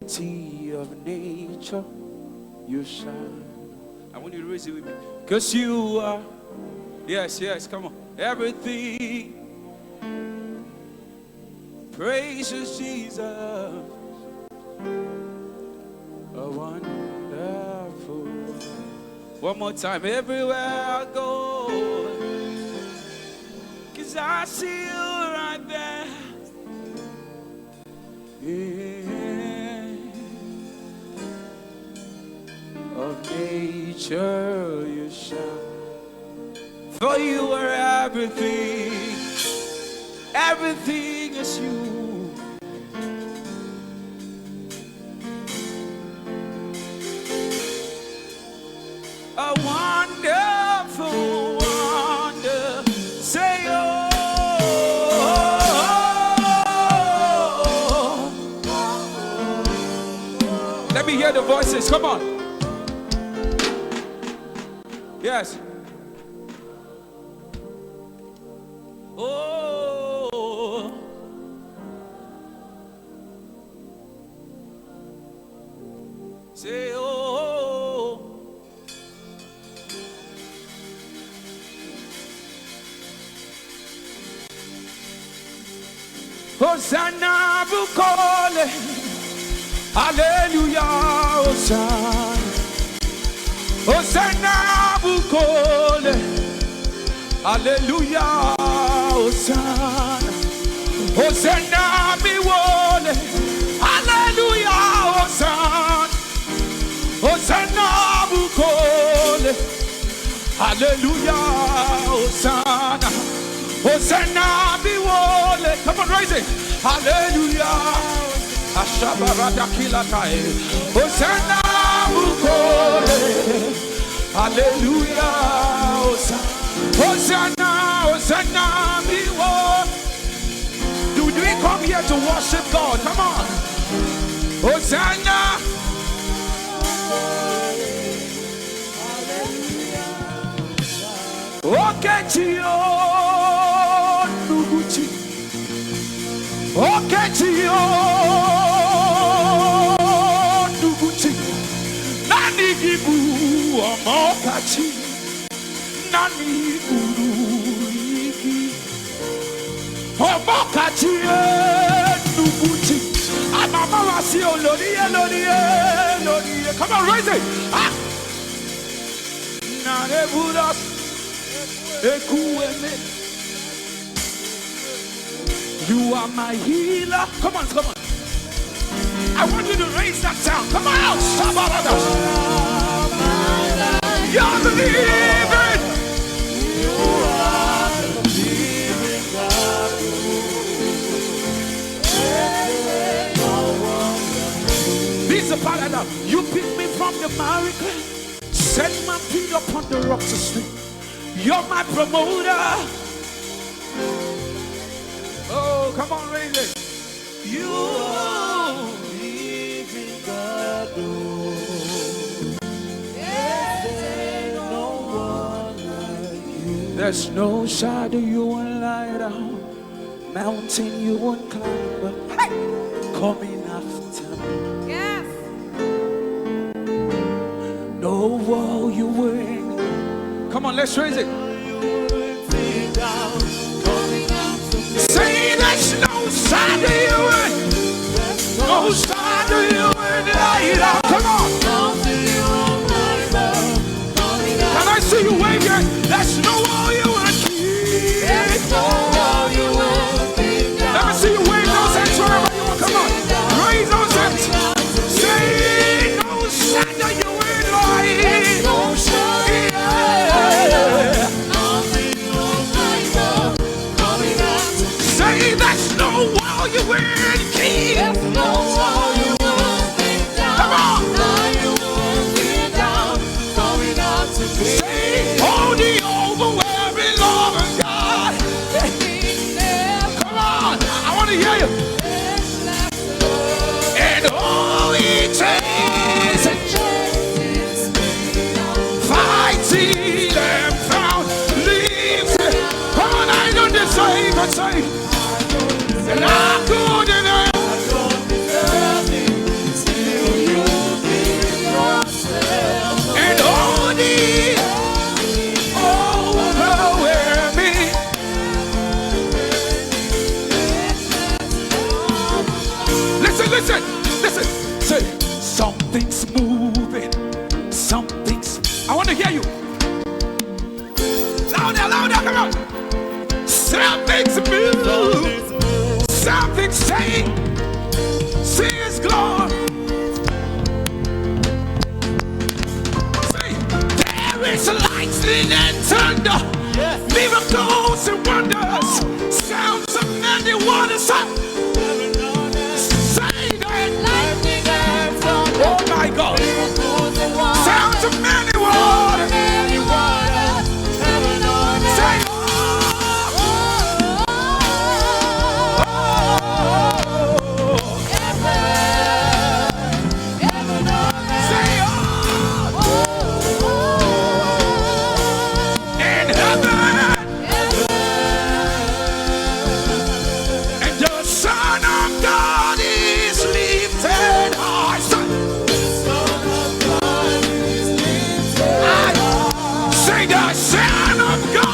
beauty of nature, you shine. I want you to raise it with me. Because you are, yes, come on. Everything. Praises Jesus. A wonderful. One more time. Everywhere I go. Because I see you right there. Of nature you shine. For you are everything. Everything is you. A wonderful wonder. Say oh. Let me hear the voices. Come on. Yes. Oh. Say oh. Hosanna bukole. Hallelujah. Hosanna. Hosanna bukole. Hallelujah. Hosanna. Hosanna biwole. Hallelujah. Hosanna. Hosanna bukole. Hallelujah. Hosanna. Hosanna biwole. Come on, raise it. Hallelujah. Ashabarada kilakai. Hosanna bukole. Hallelujah. Hosanna, Hosanna, biwole. Do we come here to worship God? Come on. Hosanna. Okechio nuguchi. Okechio nuguchi. Nani gibu omokachi. Nani guru iki. Omokachi nuguchi. Amama wasi oloriye. Come on, raise it. Ah. Nane budas. You are my healer. Come on. I want you to raise that sound. Come on. You're the living. You are the living God. This is the part I love. You picked me from the miry clay. Set my feet upon the rocks to sleep. You're my promoter. Oh, come on, raise it. You live in God. There's no shadow you won't light out, mountain you won't climb up. Hey! Coming after me. Yes. No wall you win. Come on, let's raise it. Say there's no shadow you win. No shadow you win light out. Come on. Can I see you wave here? There's no wall you win. There's no wall you win. Let me see you wave those hands wherever you want. Come on. Raise those hands. Say no shadow you win light. No shadow. Say there's no wall you win, King. There's no wall you win down. Come on. Now you won't be down. Coming out to me. Say, oh, the overwhelming love of God. Come on. I want to hear you. And all it takes fighting them found leaves. Come on, I don't deserve, but say, and I couldn't. listen, listen. Say, something's moving. Something's. I want to hear you. Louder, louder, come on. Something's moving. Something's saying. See His glory. Say, there is lightning and thunder. Yes. Miracles and wonders. Sounds of many waters. Say that. Lightning and thunder. Oh my God. Sounds of many waters. Say, Son of God.